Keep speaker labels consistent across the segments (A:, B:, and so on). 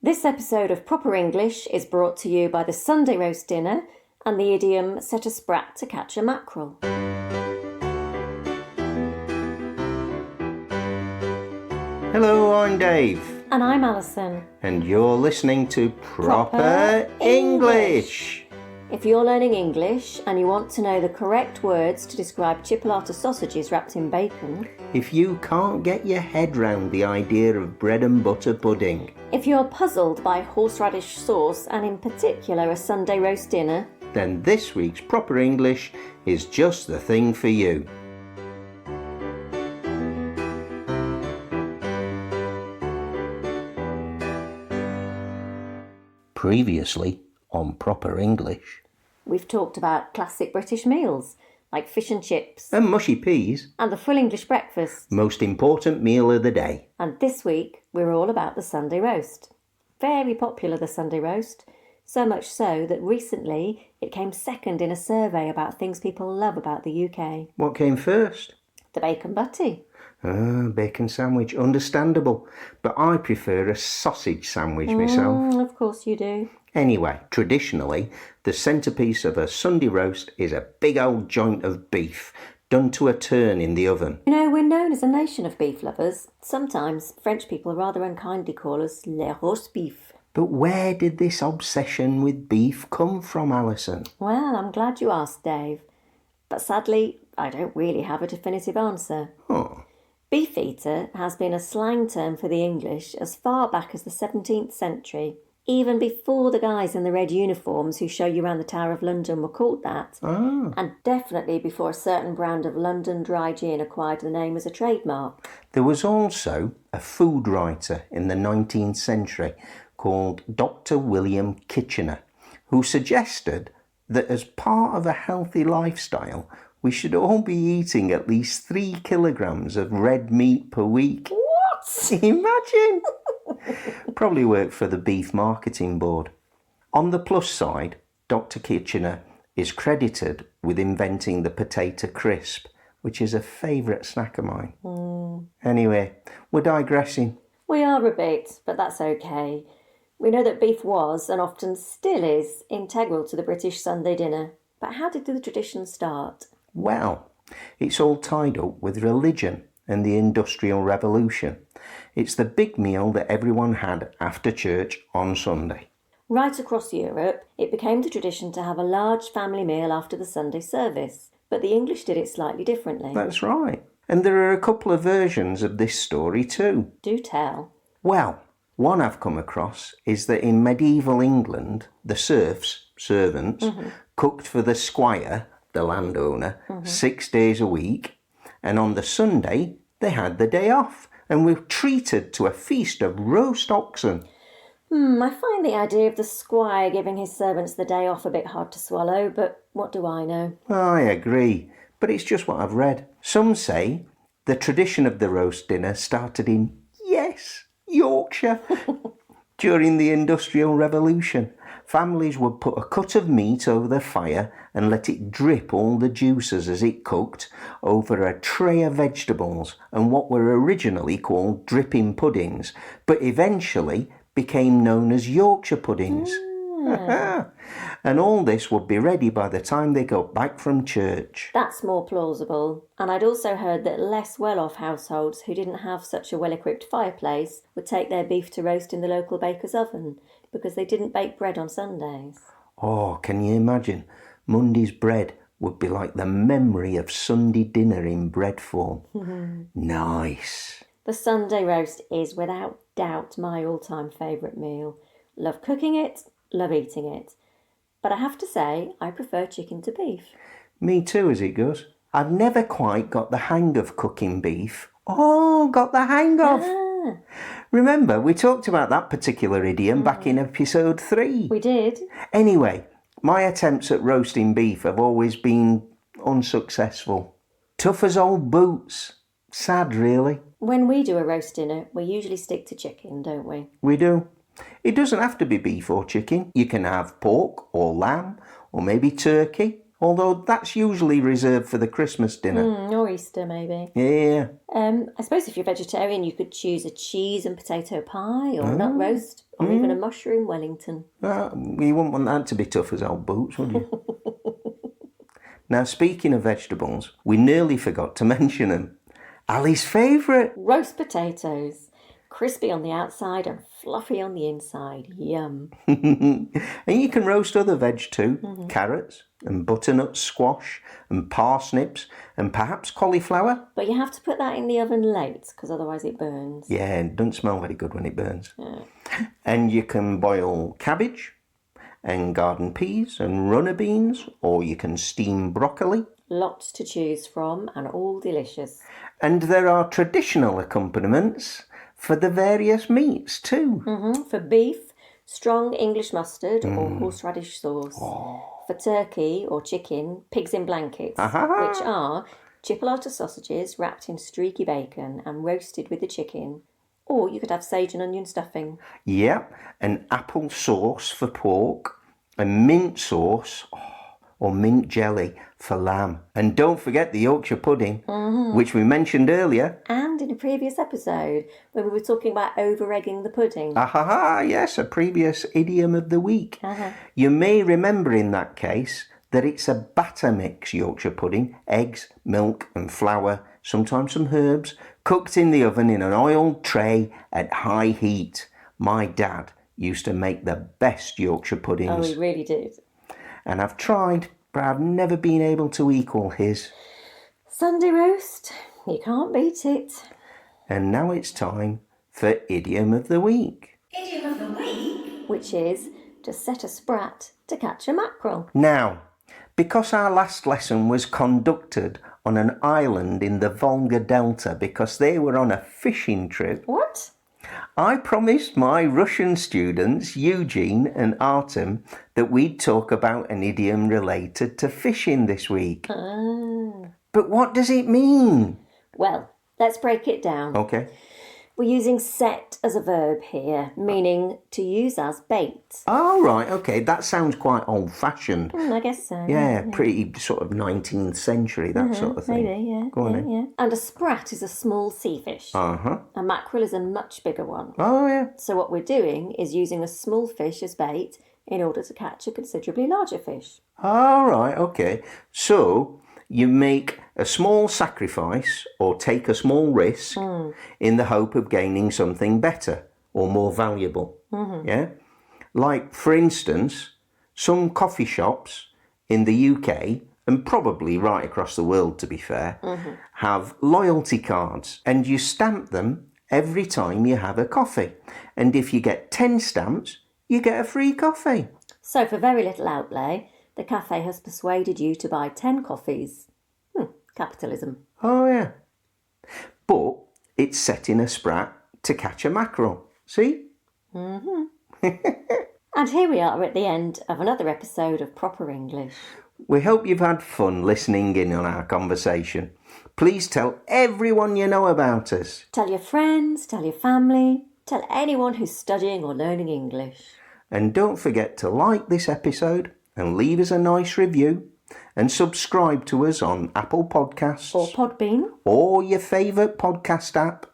A: This episode of Proper English is brought to you by the Sunday roast dinner and the idiom set a sprat to catch a mackerel.
B: Hello, I'm Dave.
A: And I'm Alison.
B: And you're listening to Proper English.
A: If you're learning English and you want to know the correct words to describe chipolata sausages wrapped in bacon,
B: if you can't get your head round the idea of bread and butter pudding,
A: if you're puzzled by horseradish sauce and in particular a Sunday roast dinner,
B: then this week's Proper English is just the thing for you. Previously on Proper English,
A: we've talked about classic British meals like fish and chips
B: and mushy peas,
A: and the full English breakfast,
B: most important meal of the day.
A: And this week we're all about the Sunday roast. Very popular, the Sunday roast, so much so that recently it came second in a survey about things people love about the UK.
B: What came first?
A: The bacon butty.
B: Bacon sandwich, understandable. But I prefer a sausage sandwich myself.
A: Of course you do.
B: Anyway, traditionally, the centrepiece of a Sunday roast is a big old joint of beef, done to a turn in the oven.
A: You know, we're known as a nation of beef lovers. Sometimes French people rather unkindly call us les roast beef.
B: But where did this obsession with beef come from, Alison?
A: Well, I'm glad you asked, Dave. But sadly, I don't really have a definitive answer.
B: Oh.
A: Beef eater has been a slang term for the English as far back as the 17th century, even before the guys in the red uniforms who show you around the Tower of London were called that, and definitely before a certain brand of London dry gin acquired the name as a trademark.
B: There was also a food writer in the 19th century called Dr. William Kitchener, who suggested that as part of a healthy lifestyle, we should all be eating at least 3 kilograms of red meat per week.
A: What?
B: Imagine! Probably worked for the Beef Marketing Board. On the plus side, Dr. Kitchener is credited with inventing the potato crisp, which is a favourite snack of mine. Anyway, we're digressing.
A: We are a bit, but that's okay. We know that beef was, and often still is, integral to the British Sunday dinner. But how did the tradition start?
B: Well, it's all tied up with religion and the Industrial Revolution. It's the big meal that everyone had after church on Sunday.
A: Right across Europe, it became the tradition to have a large family meal after the Sunday service. But the English did it slightly differently.
B: That's right. And there are a couple of versions of this story too.
A: Do tell.
B: Well, one I've come across is that in medieval England, the servants, cooked for the squire, the landowner, 6 days a week, and on the Sunday they had the day off and were treated to a feast of roast oxen.
A: I find the idea of the squire giving his servants the day off a bit hard to swallow, but what do I know?
B: I agree, but it's just what I've read. Some say the tradition of the roast dinner started in, Yorkshire, during the Industrial Revolution. Families would put a cut of meat over the fire and let it drip all the juices as it cooked over a tray of vegetables and what were originally called dripping puddings, but eventually became known as Yorkshire puddings. And all this would be ready by the time they got back from church.
A: That's more plausible. And I'd also heard that less well-off households who didn't have such a well-equipped fireplace would take their beef to roast in the local baker's oven because they didn't bake bread on Sundays.
B: Oh, can you imagine? Monday's bread would be like the memory of Sunday dinner in bread form. Nice.
A: The Sunday roast is without doubt my all-time favourite meal. Love cooking it, love eating it. But I have to say, I prefer chicken to beef.
B: Me too, as it goes. I've never quite got the hang of cooking beef. Got the hang of. Remember, we talked about that particular idiom back in episode 3.
A: We did.
B: Anyway, my attempts at roasting beef have always been unsuccessful. Tough as old boots. Sad, really.
A: When we do a roast dinner, we usually stick to chicken, don't we?
B: We do. It doesn't have to be beef or chicken. You can have pork or lamb or maybe turkey although that's usually reserved for the Christmas dinner.
A: Or Easter, maybe.
B: Yeah.
A: I suppose if you're vegetarian, you could choose a cheese and potato pie or nut roast or even a mushroom Wellington.
B: You wouldn't want that to be tough as old boots, would you? Now, speaking of vegetables, we nearly forgot to mention them. Ali's favourite.
A: Roast potatoes. Crispy on the outside and fluffy on the inside. Yum.
B: And you can roast other veg too. Carrots and butternut squash and parsnips and perhaps cauliflower.
A: But you have to put that in the oven late because otherwise it burns.
B: Yeah, it doesn't smell very good when it burns.
A: Yeah.
B: And you can boil cabbage and garden peas and runner beans, or you can steam broccoli.
A: Lots to choose from and all delicious.
B: And there are traditional accompaniments for the various meats too.
A: For beef, strong English mustard or horseradish sauce. For turkey or chicken, pigs in blankets, which are chipolata sausages wrapped in streaky bacon and roasted with the chicken. Or you could have sage and onion stuffing.
B: Yep, and apple sauce for pork, and mint sauce or mint jelly for lamb. And don't forget the Yorkshire pudding, which we mentioned earlier.
A: And in a previous episode, when we were talking about over-egging the pudding.
B: Yes, a previous idiom of the week. You may remember in that case that it's a batter mix Yorkshire pudding, eggs, milk and flour, sometimes some herbs, cooked in the oven in an oiled tray at high heat. My dad used to make the best Yorkshire puddings.
A: Oh, he really did.
B: And I've tried, but I've never been able to equal his.
A: Sunday roast, you can't beat it.
B: And now it's time for Idiom of the Week.
A: Idiom of the Week? Which is to set a sprat to catch a mackerel.
B: Now, because our last lesson was conducted on an island in the Volga Delta because they were on a fishing trip.
A: What?
B: I promised my Russian students, Eugene and Artem, that we'd talk about an idiom related to fishing this week. But what does it mean?
A: Well, let's break it down.
B: Okay.
A: We're using set as a verb here, meaning to use as bait.
B: Oh, right, okay. That sounds quite old-fashioned.
A: I guess so.
B: Yeah, pretty sort of 19th century, that sort of thing.
A: Maybe, yeah.
B: Go on then.
A: Yeah. And a sprat is a small sea fish. A mackerel is a much bigger one.
B: Oh, yeah.
A: So what we're doing is using a small fish as bait in order to catch a considerably larger fish.
B: All right, okay. So you make a small sacrifice or take a small risk in the hope of gaining something better or more valuable. Yeah? Like, for instance, some coffee shops in the UK, and probably right across the world to be fair, have loyalty cards, and you stamp them every time you have a coffee. And if you get 10 stamps, you get a free coffee.
A: So for very little outlay, the cafe has persuaded you to buy 10 coffees. Capitalism.
B: Oh, yeah. But it's setting a sprat to catch a mackerel. See?
A: And here we are at the end of another episode of Proper English.
B: We hope you've had fun listening in on our conversation. Please tell everyone you know about us.
A: Tell your friends, tell your family, tell anyone who's studying or learning English.
B: And don't forget to like this episode and leave us a nice review. And subscribe to us on Apple Podcasts.
A: Or Podbean.
B: Or your favourite podcast app.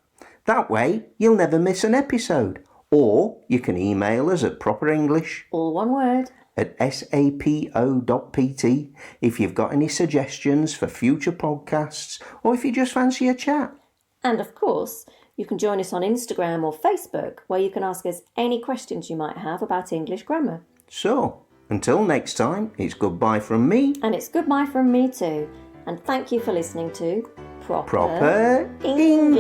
B: That way, you'll never miss an episode. Or you can email us at properenglish,
A: all one word,
B: at sapo.pt if you've got any suggestions for future podcasts or if you just fancy a chat.
A: And of course, you can join us on Instagram or Facebook where you can ask us any questions you might have about English grammar.
B: So, until next time, it's goodbye from me.
A: And it's goodbye from me too. And thank you for listening to
B: Proper English.